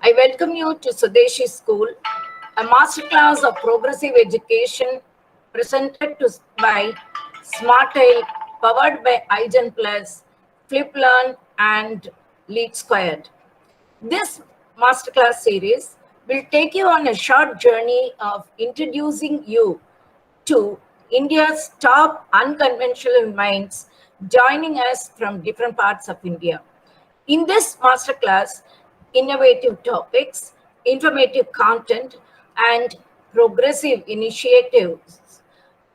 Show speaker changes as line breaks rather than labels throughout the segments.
I welcome you to Swadeshi School, a masterclass of progressive education presented by SmartTile, powered by iGen Plus, FlipLearn, and Lead Squared. This masterclass series will take you on a short journey of introducing you to India's top unconventional minds joining us from different parts of India. In this masterclass, innovative topics, informative content, and progressive initiatives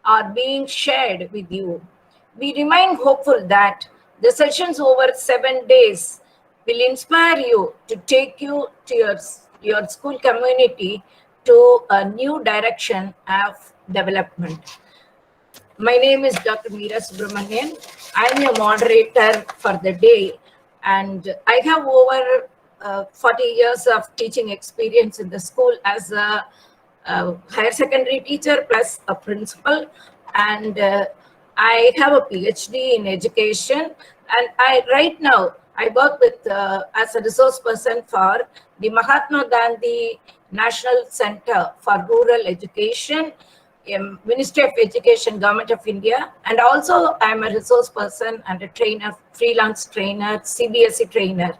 are being shared with you. We remain hopeful that the sessions over 7 days will inspire you to take you to your school community to a new direction of development. My name is Dr. Meera Subramanian. I am your moderator for the day, and I have over 40 years of teaching experience in the school as a higher secondary teacher plus a principal, and I have a PhD in education, and right now I work with as a resource person for the Mahatma Gandhi National Center for Rural Education, Ministry of Education, Government of India, and also I'm a resource person and a trainer, freelance trainer, CBSE trainer.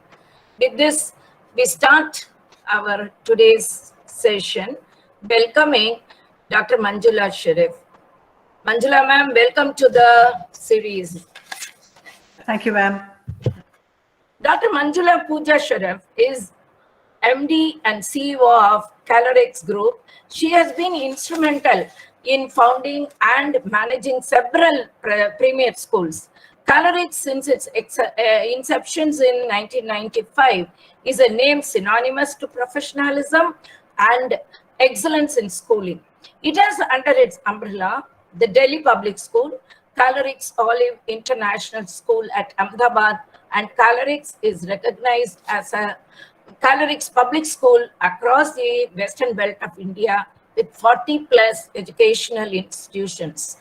With this, we start our today's session welcoming Dr. Manjula Sharif. Manjula ma'am, welcome to the series.
Thank you, ma'am.
Dr. Manjula Pooja Sharif is MD and CEO of Calorex Group. She has been instrumental in founding and managing several premier schools. Calorex, since its inceptions in 1995, is a name synonymous to professionalism and excellence in schooling. It has under its umbrella the Delhi Public School, Calorex Olive International School at Ahmedabad, and Calorex is recognized as a Calorex public school across the western belt of India with 40 plus educational institutions.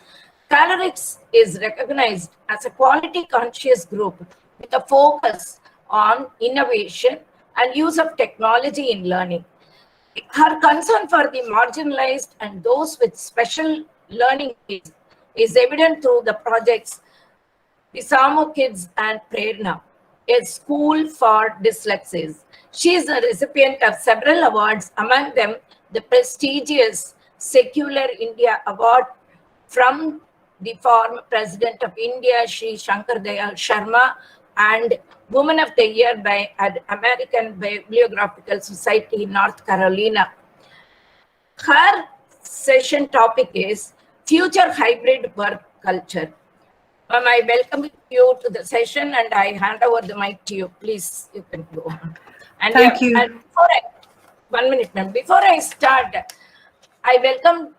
Calorex is recognized as a quality conscious group with a focus on innovation and use of technology in learning. Her concern for the marginalized and those with special learning needs is evident through the projects Bisamo Kids and Prerna, a school for dyslexics. She is a recipient of several awards, among them the prestigious Secular India Award from the former President of India, Shri Shankar Dayal Sharma, and Woman of the Year by American Bibliographical Society, North Carolina. Her session topic is Future Hybrid Work Culture. Ma'am, I welcome you to the session and I hand over the mic to you. Please, you can go on. And
Thank you.
And one minute, ma'am. Before I start, I welcome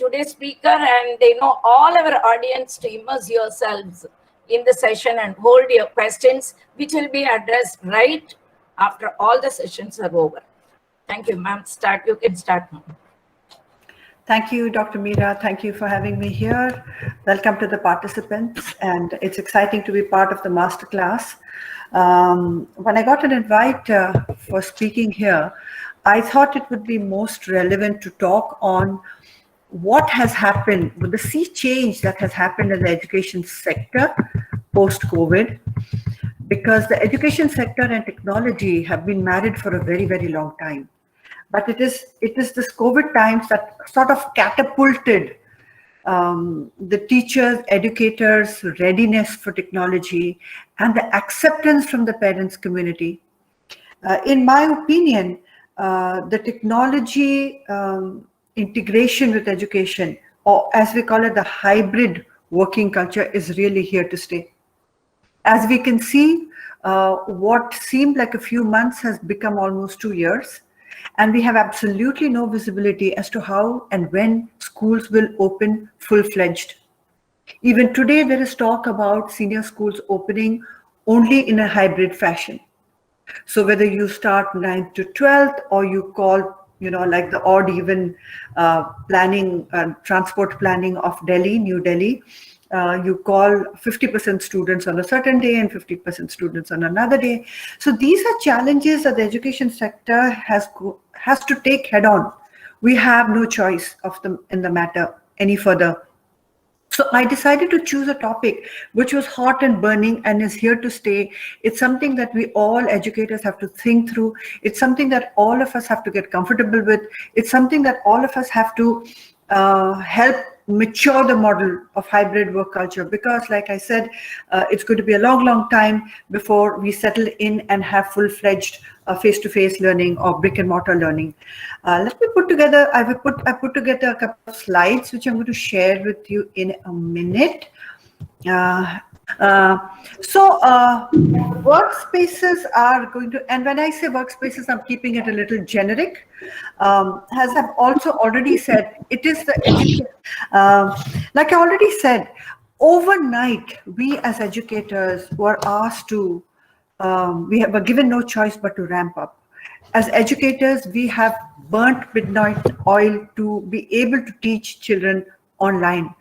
today's speaker and all our audience to immerse yourselves in the session and hold your questions, which will be addressed right after all the sessions are over. Thank you, ma'am. You can start now.
Thank you, Dr. Meera. Thank you for having me here. Welcome to the participants, and it's exciting to be part of the masterclass. When I got an invite for speaking here, I thought it would be most relevant to talk on what has happened with the sea change that has happened in the education sector post-COVID, because the education sector and technology have been married for a very, very long time. But it is this COVID times that sort of catapulted the teachers, educators' readiness for technology and the acceptance from the parents' community. In my opinion, the technology integration with education, or as we call it, the hybrid working culture, is really here to stay. As we can see, what seemed like a few months has become almost 2 years. And we have absolutely no visibility as to how and when schools will open full-fledged. Even today, there is talk about senior schools opening only in a hybrid fashion. So whether you start 9th to 12th or you call, like the odd even planning, transport planning of Delhi, New Delhi, You call 50% students on a certain day and 50% students on another day. So these are challenges that the education sector has to take head on. We have no choice of them in the matter any further. So I decided to choose a topic which was hot and burning and is here to stay. It's something that we all educators have to think through. It's something that all of us have to get comfortable with. It's something that all of us have to help mature the model of hybrid work culture, because like I said, it's going to be a long time before we settle in and have full-fledged face-to-face learning or brick and mortar learning. Let me put together, I put together a couple of slides which I'm going to share with you in a minute. Workspaces are going to, and when I say workspaces, I'm keeping it a little generic. As I've also already said, it is the, like I already said, overnight, we as educators were asked to, we were given no choice but to ramp up. As educators, we have burnt midnight oil to be able to teach children online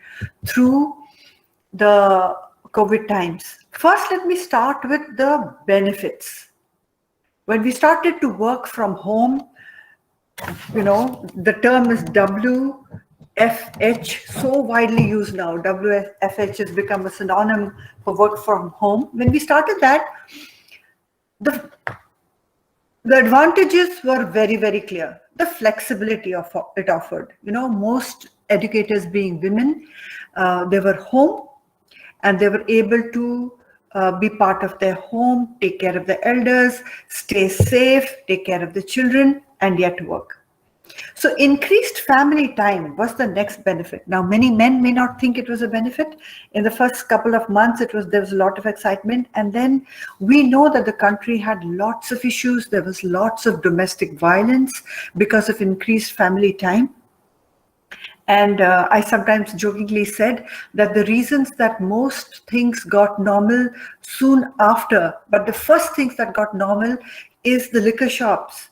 through the COVID times. First, let me start with the benefits. When we started to work from home, you know, the term is WFH, so widely used now. WFH has become a synonym for work from home. When we started that, the advantages were very clear. The flexibility of it offered. You know, most educators being women, they were home and they were able to be part of their home, take care of the elders, stay safe, take care of the children, and yet work. So increased family time was the next benefit. Now, many men may not think it was a benefit. In the first couple of months, there was a lot of excitement. And then we know that the country had lots of issues. There was lots of domestic violence because of increased family time. And I sometimes jokingly said that the reasons that most things got normal soon after, but the first things that got normal is the liquor shops,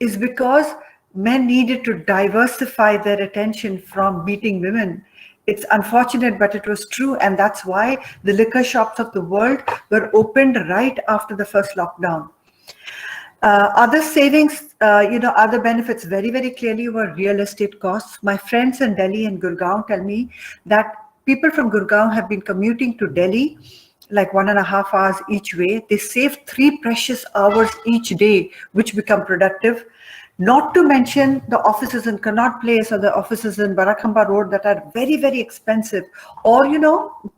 is because men needed to diversify their attention from beating women. It's unfortunate, but it was true. And that's why the liquor shops of the world were opened right after the first lockdown. Other savings, other benefits very clearly were real estate costs. My friends in Delhi and Gurgaon tell me that people from Gurgaon have been commuting to Delhi like 1.5 hours each way. They save 3 precious hours each day, which become productive. Not to mention the offices in Connaught Place or the offices in Barakhamba Road that are very expensive. Or,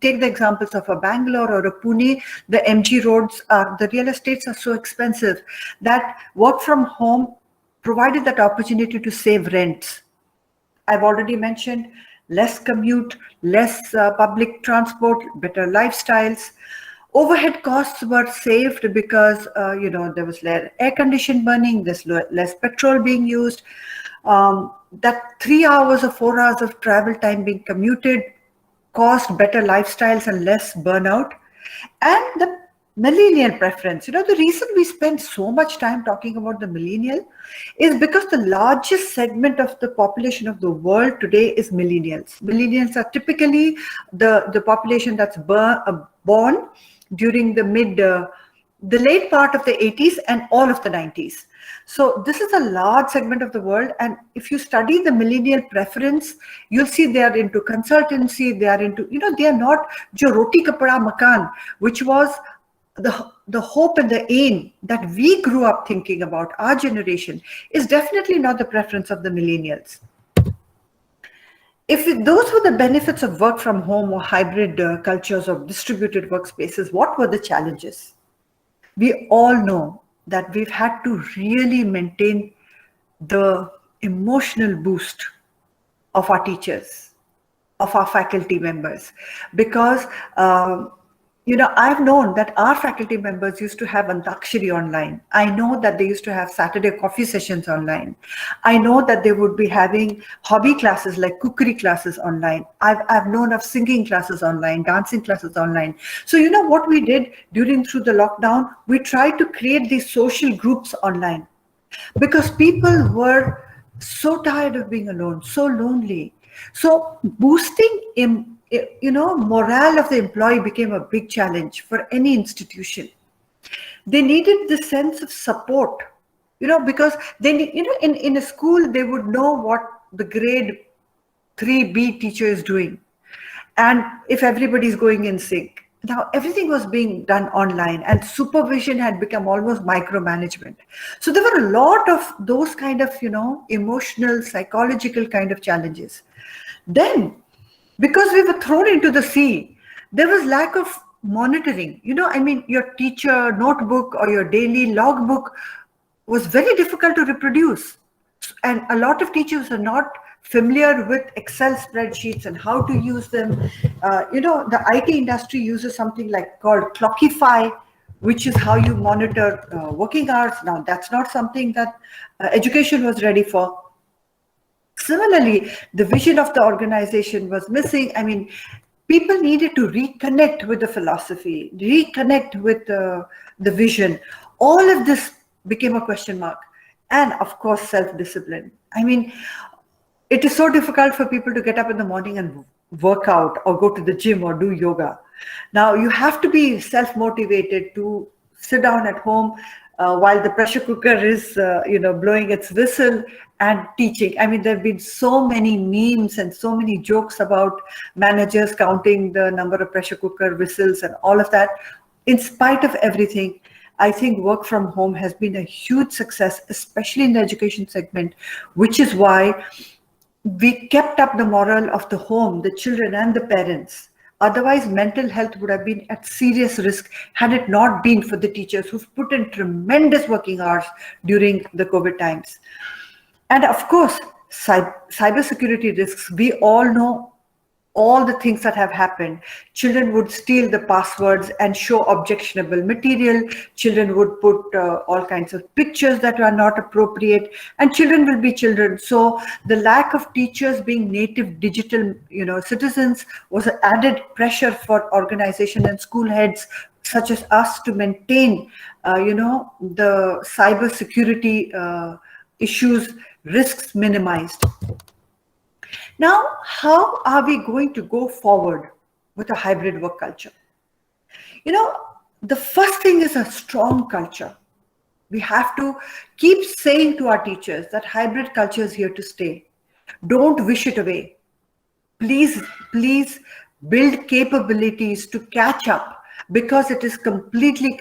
take the examples of a Bangalore or a Pune, the MG roads, the real estates are so expensive that work from home provided that opportunity to save rents. I've already mentioned less commute, less public transport, better lifestyles. Overhead costs were saved because, there was less air conditioned burning, there's less petrol being used. That 3 hours or 4 hours of travel time being commuted caused better lifestyles and less burnout. And the millennial preference, the reason we spend so much time talking about the millennial is because the largest segment of the population of the world today is millennials. Millennials are typically the population that's born during the late part of the 80s and all of the 90s. So this is a large segment of the world. And if you study the millennial preference, you'll see they are into consultancy, they are into, they are not jo roti kapda makan, which was the hope and the aim that we grew up thinking about, our generation, is definitely not the preference of the millennials. If those were the benefits of work from home or hybrid cultures of distributed workspaces, what were the challenges? We all know that we've had to really maintain the emotional boost of our teachers, of our faculty members, because I've known that our faculty members used to have Antakshari online. I know that they used to have Saturday coffee sessions online. I know that they would be having hobby classes like cookery classes online. I've known of singing classes online, dancing classes online. So what we did through the lockdown, we tried to create these social groups online because people were so tired of being alone, so lonely. So boosting morale of the employee became a big challenge for any institution. They needed this sense of support, because they need, in a school, they would know what the grade 3B teacher is doing. And if everybody's going in sync. Now, everything was being done online and supervision had become almost micromanagement. So there were a lot of those kind of, emotional, psychological kind of challenges. Then, because we were thrown into the sea, there was lack of monitoring. Your teacher notebook or your daily logbook was very difficult to reproduce. And a lot of teachers are not familiar with Excel spreadsheets and how to use them. The IT industry uses something called Clockify, which is how you monitor working hours. Now, that's not something that education was ready for. Similarly, the vision of the organization was missing. People needed to reconnect with the philosophy, reconnect with the vision. All of this became a question mark. And of course, self-discipline. It is so difficult for people to get up in the morning and work out or go to the gym or do yoga. Now, you have to be self-motivated to sit down at home while the pressure cooker is, blowing its whistle and teaching. There have been so many memes and so many jokes about managers counting the number of pressure cooker whistles and all of that. In spite of everything, I think work from home has been a huge success, especially in the education segment, which is why we kept up the morale of the home, the children and the parents. Otherwise, mental health would have been at serious risk had it not been for the teachers who've put in tremendous working hours during the COVID times. And of course, cybersecurity risks. We all know all the things that have happened. Children would steal the passwords and show objectionable material. Children would put all kinds of pictures that are not appropriate, and children will be children. So the lack of teachers being native digital, citizens was an added pressure for organization and school heads such as us to maintain, the cybersecurity issues, risks minimized. Now, how are we going to go forward with a hybrid work culture? The first thing is a strong culture. We have to keep saying to our teachers that hybrid culture is here to stay. Don't wish it away. Please build capabilities to catch up, because it is completely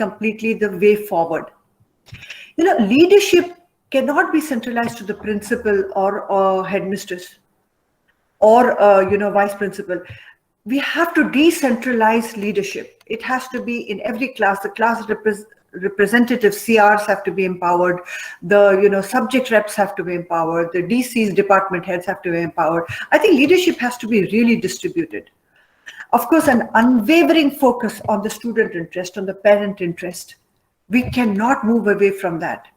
the way forward. Leadership cannot be centralized to the principal or headmistress or vice principal. We have to decentralize leadership. It has to be in every class. The class representative CRs have to be empowered. The subject reps have to be empowered. The DCs, department heads, have to be empowered. I think leadership has to be really distributed. Of course, an unwavering focus on the student interest, on the parent interest. We cannot move away from that.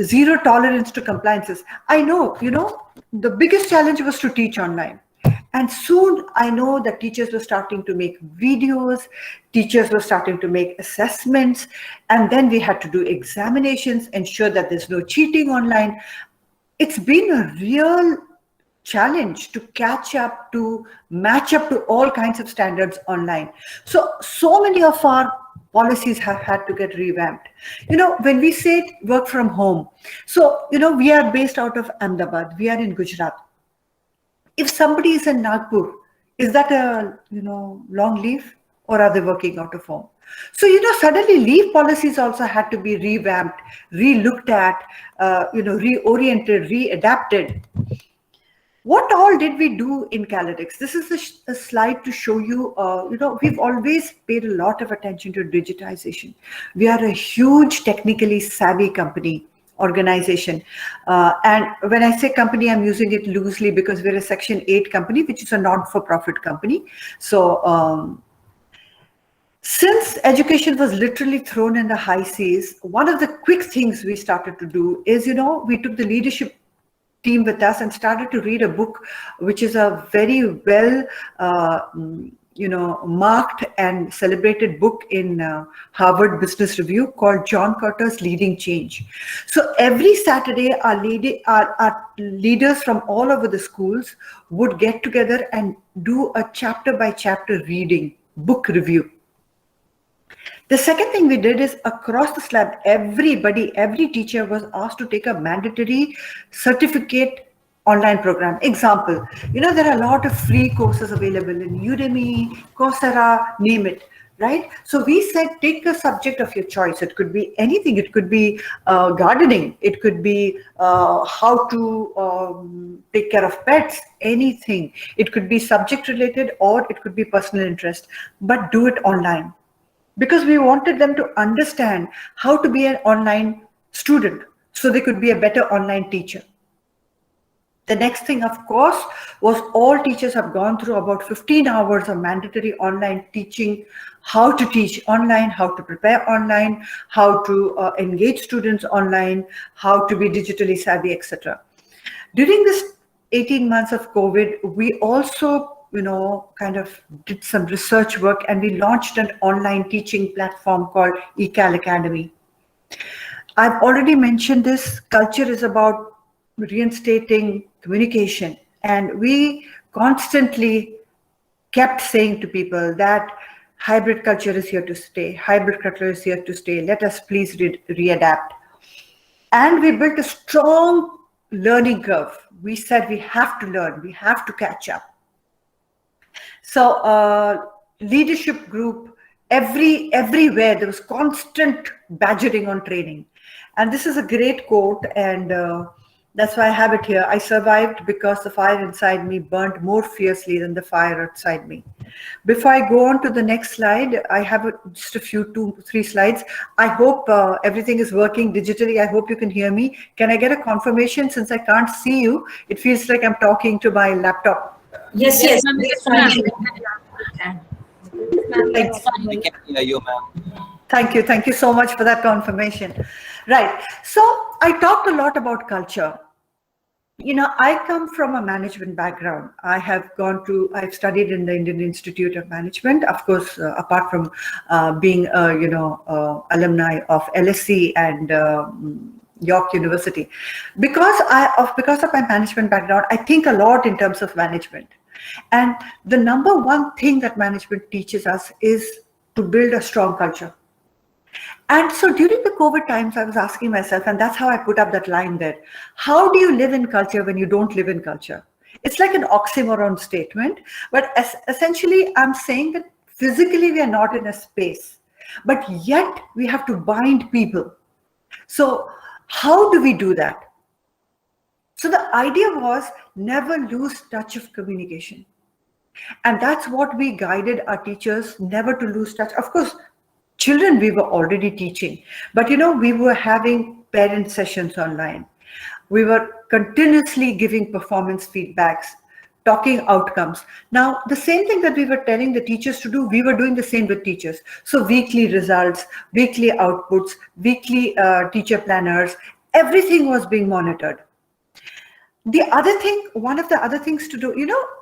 Zero tolerance to compliances. I know, the biggest challenge was to teach online. And soon I know that teachers were starting to make videos, teachers were starting to make assessments, and then we had to do examinations, ensure that there's no cheating online. It's been a real challenge to catch up, to match up to all kinds of standards online. So many of our policies have had to get revamped. When we say work from home, so, we are based out of Ahmedabad, we are in Gujarat. If somebody is in Nagpur, is that a, long leave, or are they working out of home? So, suddenly leave policies also had to be revamped, re-looked at, reoriented, readapted. What all did we do in Calyrex? This is a slide to show you, we've always paid a lot of attention to digitization. We are a huge technically savvy company, organization. And when I say company, I'm using it loosely because we're a Section 8 company, which is a not-for-profit company. So since education was literally thrown in the high seas, one of the quick things we started to do is, we took the leadership team with us and started to read a book, which is a very well marked and celebrated book in Harvard Business Review called John Cotter's Leading Change. So every Saturday, our leaders from all over the schools would get together and do a chapter by chapter reading, book review. The second thing we did is across the slab, every teacher was asked to take a mandatory certificate online program. Example, there are a lot of free courses available in Udemy, Coursera, name it, right? So we said, take a subject of your choice. It could be anything. It could be gardening. It could be how to take care of pets, anything. It could be subject related or it could be personal interest, but do it online. Because we wanted them to understand how to be an online student so they could be a better online teacher. The next thing, of course, was all teachers have gone through about 15 hours of mandatory online teaching, how to teach online, how to prepare online, how to engage students online, how to be digitally savvy, etc. During this 18 months of COVID, we also kind of did some research work and we launched an online teaching platform called ECAL Academy. I've already mentioned this. Culture is about reinstating communication. And we constantly kept saying to people that hybrid culture is here to stay. Hybrid culture is here to stay. Let us please readapt. And we built a strong learning curve. We said we have to learn. We have to catch up. So leadership group, everywhere, there was constant badgering on training. And this is a great quote, and that's why I have it here. I survived because the fire inside me burnt more fiercely than the fire outside me. Before I go on to the next slide, I have just a few, 2-3 slides. I hope everything is working digitally. I hope you can hear me. Can I get a confirmation? Since I can't see you, it feels like I'm talking to my laptop.
Yes.
Thank you so much for that confirmation. Right. So I talked a lot about culture. I come from a management background. I've studied in the Indian Institute of Management, of course, apart from being alumni of LSE and York University. Because of my management background, I think a lot in terms of management. And the number one thing that management teaches us is to build a strong culture. And so during the COVID times, I was asking myself, and that's how I put up that line there, how do you live in culture when you don't live in culture? It's like an oxymoron statement, but essentially I'm saying that physically we are not in a space, but yet we have to bind people. So how do we do that? So the idea was never lose touch of communication. And that's what we guided our teachers, never to lose touch. Of course, children we were already teaching, but we were having parent sessions online. We were continuously giving performance feedbacks, talking outcomes. Now, the same thing that we were telling the teachers to do, we were doing the same with teachers. So weekly results, weekly outputs, weekly teacher planners, everything was being monitored. The other thing, one of the other things to do,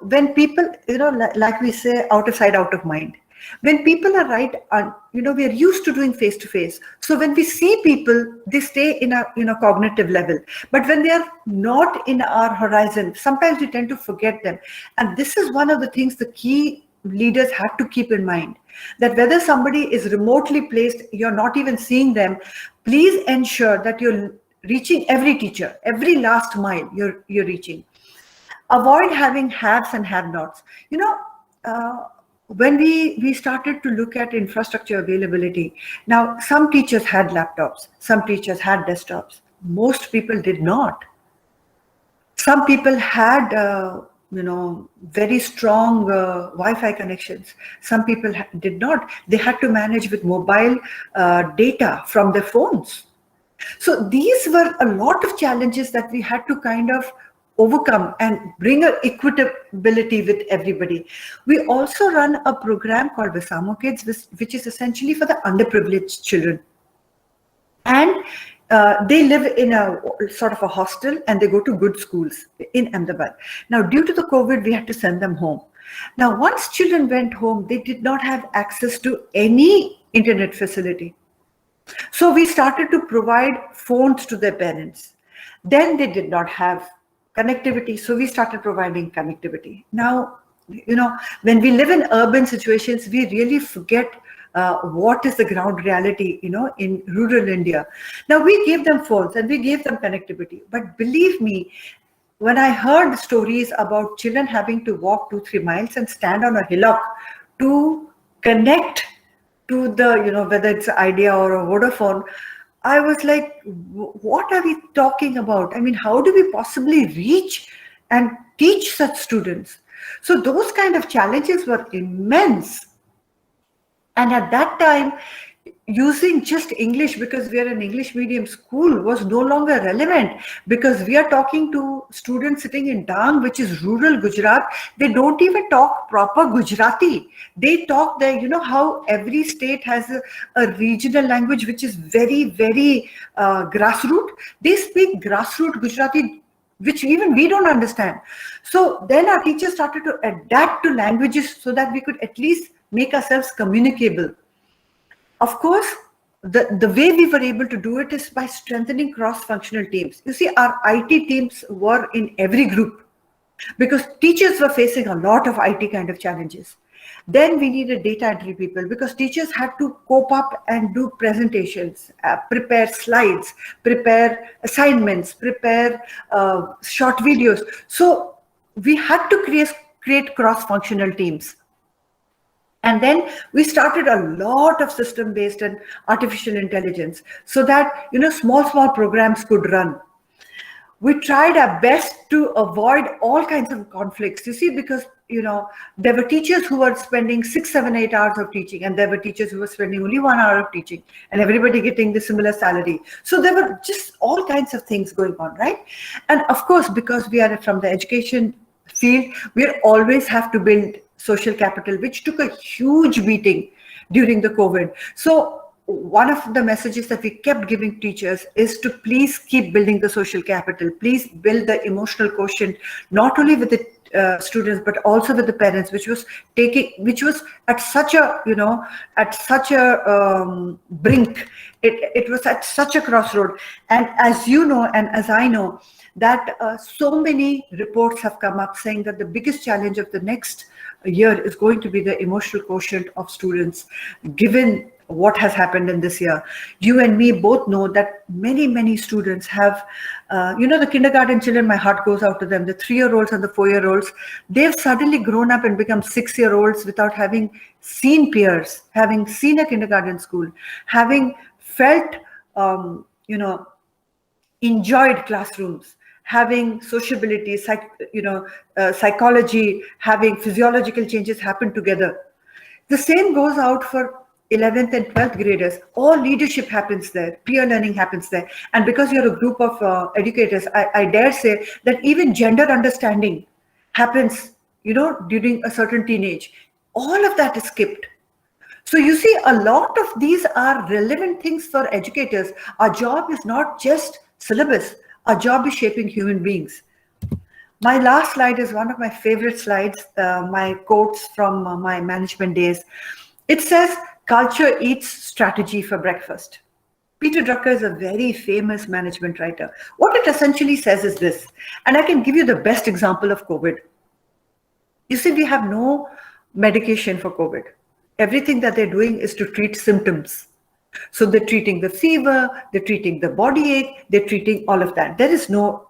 when people, like we say, out of sight, out of mind. When people are right, we are used to doing face-to-face. So when we see people, they stay in a cognitive level. But when they are not in our horizon, sometimes we tend to forget them. And this is one of the things the key leaders have to keep in mind, that whether somebody is remotely placed, you're not even seeing them, please ensure that you're reaching every teacher, every last mile you're reaching. Avoid having haves and have-nots. When we started to look at infrastructure availability, now some teachers had laptops, some teachers had desktops, most people did not. Some people had very strong Wi-Fi connections. Some people did not. They had to manage with mobile data from their phones. So these were a lot of challenges that we had to kind of overcome and bring an equitability with everybody. We also run a program called Visamo Kids, which is essentially for the underprivileged children. And they live in a sort of a hostel and they go to good schools in Ahmedabad. Now, due to the COVID, we had to send them home. Now, once children went home, they did not have access to any internet facility. So we started to provide phones to their parents. Then they did not have connectivity, so we started providing connectivity. Now, when we live in urban situations, we really forget what is the ground reality, in rural India. Now, we gave them phones and we gave them connectivity. But believe me, when I heard stories about children having to walk 2-3 miles and stand on a hillock to connect to the, whether it's Idea or a Vodafone, I was like, what are we talking about? I mean, how do we possibly reach and teach such students? So those kind of challenges were immense. And at that time, using just English because we are an English medium school was no longer relevant, because we are talking to students sitting in Dang, which is rural Gujarat. They don't even talk proper Gujarati. They talk there, how every state has a regional language which is very, very grassroots. They speak grassroots Gujarati, which even we don't understand. So then our teachers started to adapt to languages so that we could at least make ourselves communicable. Of course, the way we were able to do it is by strengthening cross-functional teams. You see, our IT teams were in every group because teachers were facing a lot of IT kind of challenges. Then we needed data entry people because teachers had to cope up and do presentations, prepare slides, prepare assignments, prepare short videos. So we had to create cross-functional teams. And then we started a lot of system-based and artificial intelligence so that, small programs could run. We tried our best to avoid all kinds of conflicts, you see, because, there were teachers who were spending 6, 7, 8 hours of teaching, and there were teachers who were spending only 1 hour of teaching, and everybody getting the similar salary. So there were just all kinds of things going on, right? And of course, because we are from the education field, we always have to build social capital, which took a huge beating during the COVID. So one of the messages that we kept giving teachers is to please keep building the social capital. Please build the emotional quotient, not only with the students, but also with the parents, which was at such a, brink. It was at such a crossroad. And as you know, and as I know, that so many reports have come up saying that the biggest challenge of the next year is going to be the emotional quotient of students, given what has happened in this year. You and me both know that many students have, the kindergarten children, my heart goes out to them, the 3-year-olds and the 4-year-olds, they've suddenly grown up and become 6-year-olds without having seen peers, having seen a kindergarten school, having felt, enjoyed classrooms, having sociability, psychology, having physiological changes happen together. The same goes out for 11th and 12th graders. All leadership happens there, peer learning happens there. And because you're a group of educators, I dare say that even gender understanding happens, during a certain teenage. All of that is skipped. So you see, a lot of these are relevant things for educators. Our job is not just syllabus. Our job is shaping human beings. My last slide is one of my favorite slides, my quotes from my management days. It says, culture eats strategy for breakfast. Peter Drucker is a very famous management writer. What it essentially says is this, and I can give you the best example of COVID. You see, we have no medication for COVID. Everything that they're doing is to treat symptoms. So they're treating the fever, they're treating the body ache, they're treating all of that. There is no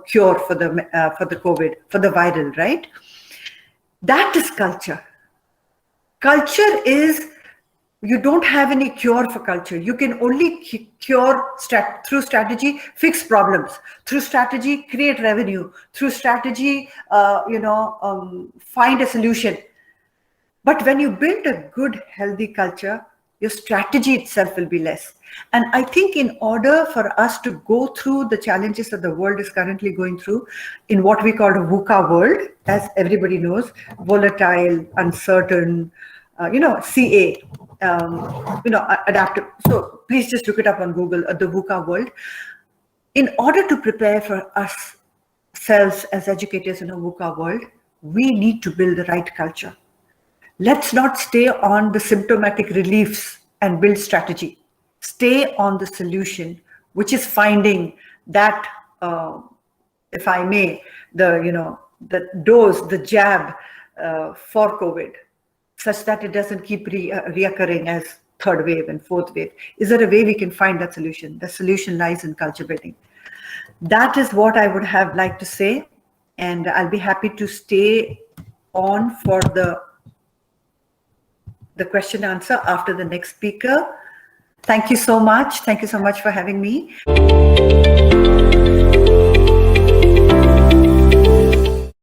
cure for the COVID, for the viral, right? That is culture. Culture is, you don't have any cure for culture. You can only cure through strategy, fix problems. Through strategy, create revenue. Through strategy, find a solution. But when you build a good, healthy culture, your strategy itself will be less. And I think in order for us to go through the challenges that the world is currently going through in what we call a VUCA world, as everybody knows, volatile, uncertain, CA, adaptive. So please just look it up on Google, the VUCA world. In order to prepare for ourselves as educators in a VUCA world, we need to build the right culture. Let's not stay on the symptomatic reliefs and build strategy. Stay on the solution, which is finding that, if I may, the dose, the jab for COVID, such that it doesn't keep reoccurring as third wave and fourth wave. Is there a way we can find that solution? The solution lies in culture building. That is what I would have liked to say, and I'll be happy to stay on for the question answer after the next speaker. Thank you so much. Thank you so much for having me.